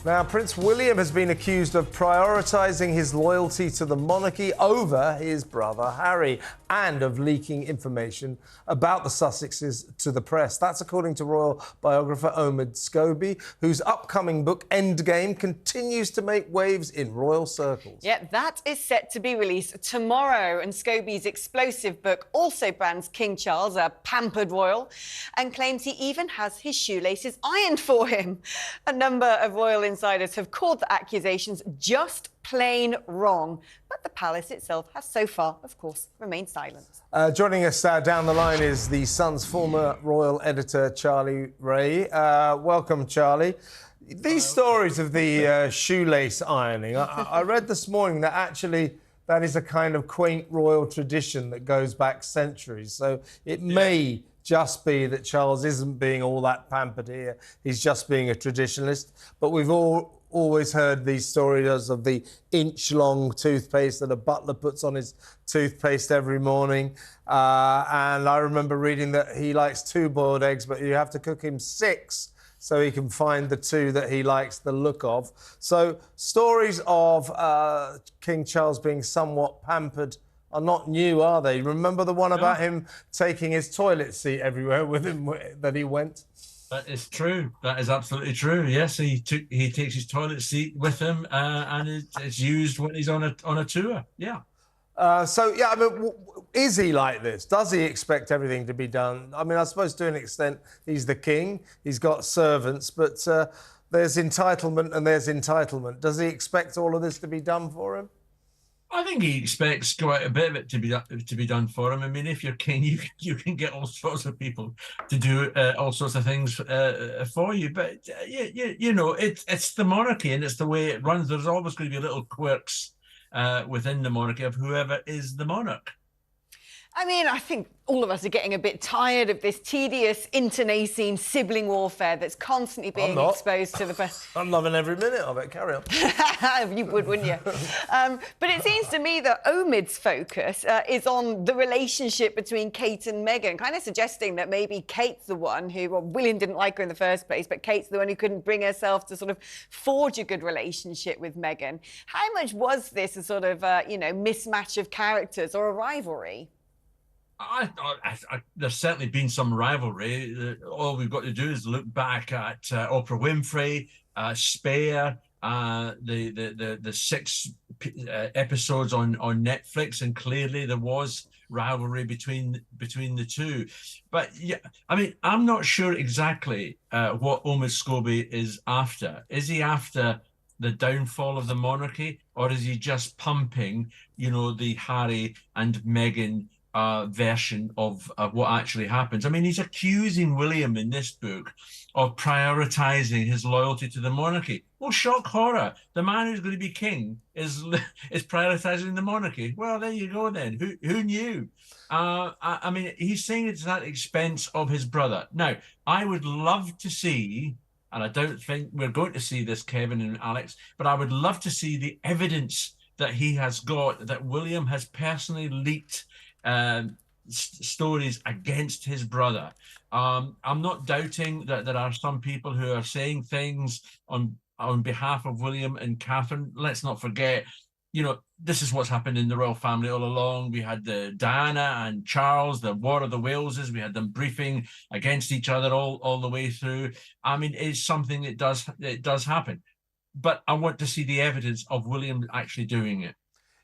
Now, Prince William has been accused of prioritising his loyalty to the monarchy over his brother Harry and of leaking information about the Sussexes to the press. That's according to royal biographer Omid Scobie, whose upcoming book, Endgame, continues to make waves in royal circles. Yeah, that is set to be released tomorrow. And Scobie's explosive book also brands King Charles a pampered royal and claims he even has his shoelaces ironed for him. A number of royal insiders have called the accusations just plain wrong. But the palace itself has so far, of course, remained silent. Joining us down the line is the Sun's former royal editor, Charlie Ray. Welcome, Charlie. These stories of the shoelace ironing, I read this morning that actually that is a kind of quaint royal tradition that goes back centuries. So it may just be that Charles isn't being all that pampered here. He's just being a traditionalist. But we've always heard these stories of the inch-long toothpaste that a butler puts on his toothpaste every morning. And I remember reading that he likes 2 boiled eggs, but you have to cook him 6 so he can find the 2 that he likes the look of. So stories of King Charles being somewhat pampered are not new, are they? Remember the one about him taking his toilet seat everywhere with him that he went? That is true. That is absolutely true. Yes, he takes his toilet seat with him, and it's used when he's on a tour. Yeah. I mean, is he like this? Does he expect everything to be done? I mean, I suppose to an extent he's the king. He's got servants, but there's entitlement and there's entitlement. Does he expect all of this to be done for him? I think he expects quite a bit of it to be done for him. I mean, if you're king, you can get all sorts of people to do all sorts of things for you. But you know, it's the monarchy and it's the way it runs. There's always going to be little quirks within the monarchy of whoever is the monarch. I mean, I think all of us are getting a bit tired of this tedious, internecine sibling warfare that's constantly being exposed to the press. I'm loving every minute of it. Carry on. You would, wouldn't you? But it seems to me that Omid's focus is on the relationship between Kate and Meghan, kind of suggesting that maybe Kate's the one who, well, William didn't like her in the first place, but Kate's the one who couldn't bring herself to sort of forge a good relationship with Meghan. How much was this a sort of, mismatch of characters or a rivalry? There's certainly been some rivalry. All we've got to do is look back at Oprah Winfrey, Spare, the 6 episodes on Netflix, and clearly there was rivalry between the two. But yeah, I mean, I'm not sure exactly what Omid Scobie is after. Is he after the downfall of the monarchy, or is he just pumping, the Harry and Meghan version of what actually happens? I mean, he's accusing William in this book of prioritising his loyalty to the monarchy. Well, shock horror. The man who's going to be king is prioritising the monarchy. Well, there you go then. Who knew? I mean, he's saying it's at the expense of his brother. Now, I would love to see, and I don't think we're going to see this, Kevin and Alex, but I would love to see the evidence that he has got, that William has personally leaked stories against his brother. I'm not doubting that there are some people who are saying things on behalf of William and Catherine. Let's not forget, this is what's happened in the royal family all along. We had the Diana and Charles, the War of the Waleses. We had them briefing against each other all the way through. I mean, it's something that does happen. But I want to see the evidence of William actually doing it.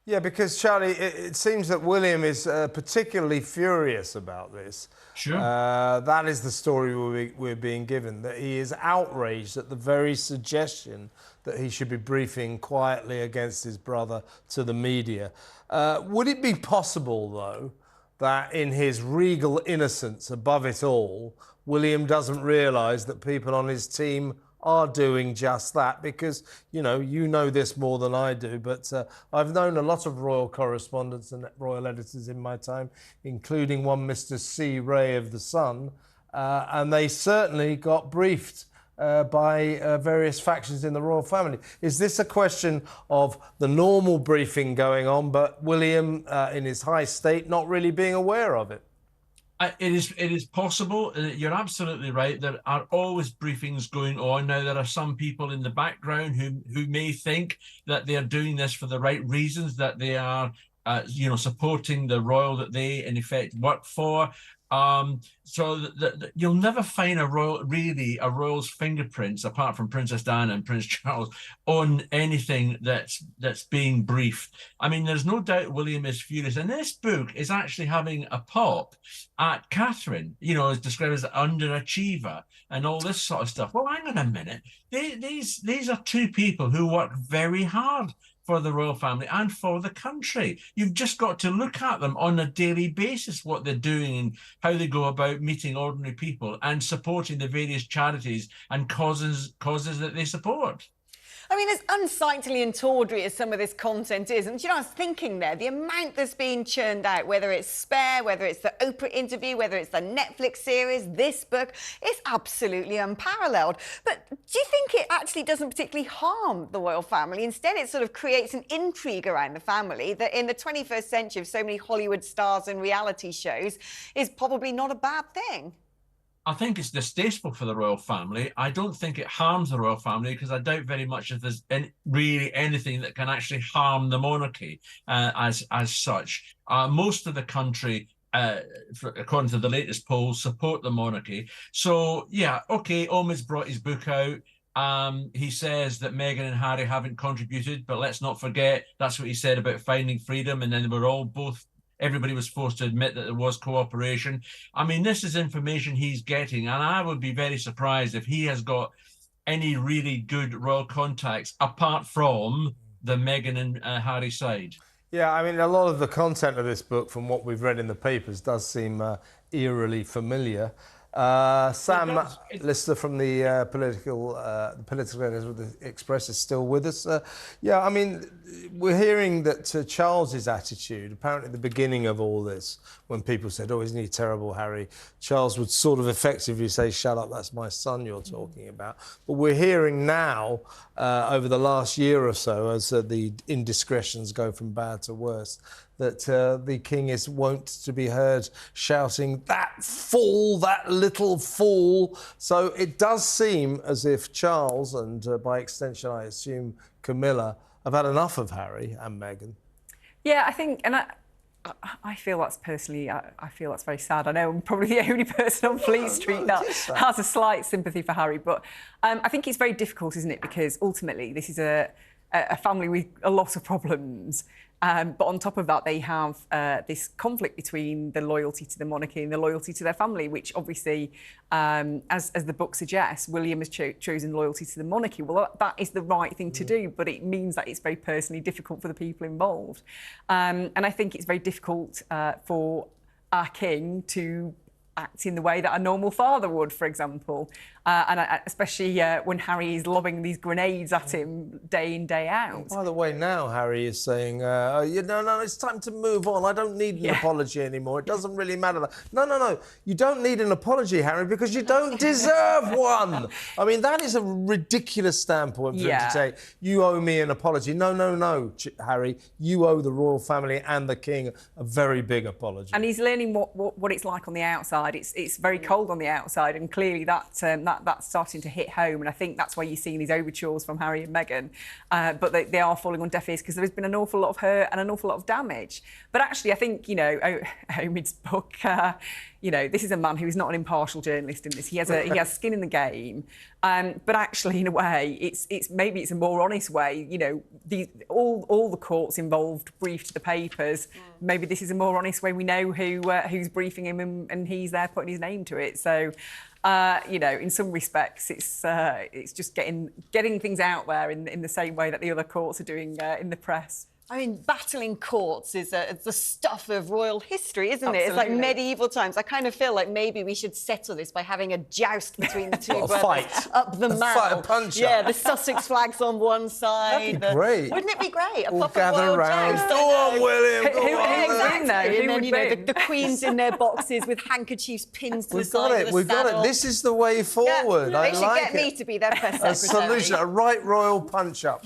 Yeah, because, Charlie, it seems that William is particularly furious about this. Sure. That is the story we're being given, that he is outraged at the very suggestion that he should be briefing quietly against his brother to the media. Would it be possible, though, that in his regal innocence above it all, William doesn't realise that people on his team are doing just that? Because, you know this more than I do, but I've known a lot of royal correspondents and royal editors in my time, including one Mr. C. Ray of The Sun, and they certainly got briefed by various factions in the royal family. Is this a question of the normal briefing going on, but William, in his high state, not really being aware of it? It is possible. You're absolutely right. There are always briefings going on. Now, there are some people in the background who may think that they are doing this for the right reasons, that they are, supporting the royal that they, in effect, work for. So you'll never find a royal's fingerprints, apart from Princess Diana and Prince Charles, on anything that's being briefed. I mean, there's no doubt William is furious, and this book is actually having a pop at Catherine. Is described as an underachiever and all this sort of stuff. Well, hang on a minute. These are two people who work very hard for the royal family and for the country. You've just got to look at them on a daily basis, what they're doing and how they go about meeting ordinary people and supporting the various charities and causes that they support. I mean, as unsightly and tawdry as some of this content is, and I was thinking there, the amount that's being churned out, whether it's Spare, whether it's the Oprah interview, whether it's the Netflix series, this book, it's absolutely unparalleled. But do you think it actually doesn't particularly harm the royal family? Instead, it sort of creates an intrigue around the family that in the 21st century of so many Hollywood stars and reality shows is probably not a bad thing. I think it's distasteful for the royal family. I don't think it harms the royal family because I doubt very much if there's really anything that can actually harm the monarchy as such. Most of the country, according to the latest polls, support the monarchy. So, yeah, OK, Omid's brought his book out. He says that Meghan and Harry haven't contributed, but let's not forget that's what he said about finding freedom, and then they were all everybody was forced to admit that there was cooperation. I mean, this is information he's getting, and I would be very surprised if he has got any really good royal contacts apart from the Meghan and Harry side. Yeah, I mean, a lot of the content of this book, from what we've read in the papers, does seem eerily familiar. Sam Lister from the political editors of the Express is still with us. Yeah, I mean, we're hearing that Charles's attitude, apparently at the beginning of all this, when people said, "Oh, isn't he terrible, Harry?" Charles would sort of effectively say, "Shut up, that's my son you're talking about." But we're hearing now, over the last year or so, as the indiscretions go from bad to worse, that the king is wont to be heard shouting, "That fool, that little fool." So it does seem as if Charles, and by extension, I assume Camilla, have had enough of Harry and Meghan. Yeah, I think, and I feel that's personally, I feel that's very sad. I know I'm probably the only person on Fleet Street that has a slight sympathy for Harry, but I think it's very difficult, isn't it? Because ultimately, this is a family with a lot of problems. But on top of that, they have this conflict between the loyalty to the monarchy and the loyalty to their family, which obviously, as the book suggests, William has chosen loyalty to the monarchy. Well, that is the right thing to do, but it means that it's very personally difficult for the people involved. And I think it's very difficult for our king to act in the way that a normal father would, for example. And especially when Harry is lobbing these grenades at him day in, day out. By the way, now Harry is saying, no, it's time to move on. I don't need an apology anymore. It doesn't really matter. No. You don't need an apology, Harry, because you don't deserve one. I mean, that is a ridiculous standpoint for him to say, you owe me an apology. No, Harry. You owe the royal family and the king a very big apology. And he's learning what it's like on the outside. It's very cold on the outside, and clearly that's starting to hit home. And I think that's why you're seeing these overtures from Harry and Meghan. But they are falling on deaf ears because there has been an awful lot of hurt and an awful lot of damage. But actually, I think, Omid's book, this is a man who is not an impartial journalist in this. He has skin in the game. But actually, in a way, maybe it's a more honest way. All the courts involved briefed the papers. Maybe this is a more honest way. We know who's briefing him, and he's there putting his name to it. So, in some respects, it's just getting things out there in the same way that the other courts are doing in the press. I mean, battling courts is the stuff of royal history, isn't Absolutely. it? It's like medieval times. I kind of feel like maybe we should settle this by having a joust between the two brothers. Fight. Up the mall. Fight, a punch-up. Yeah, the Sussex flags on one side. That'd be great. Wouldn't it be great? All gather around. Go on, William. Who Exactly. would And win? the queens in their boxes with handkerchiefs pinned to the We've side got of it. the We've got saddle. it. This is the way forward. Yeah, I they should like get it. me to be their press A secretary. solution, a right royal punch-up.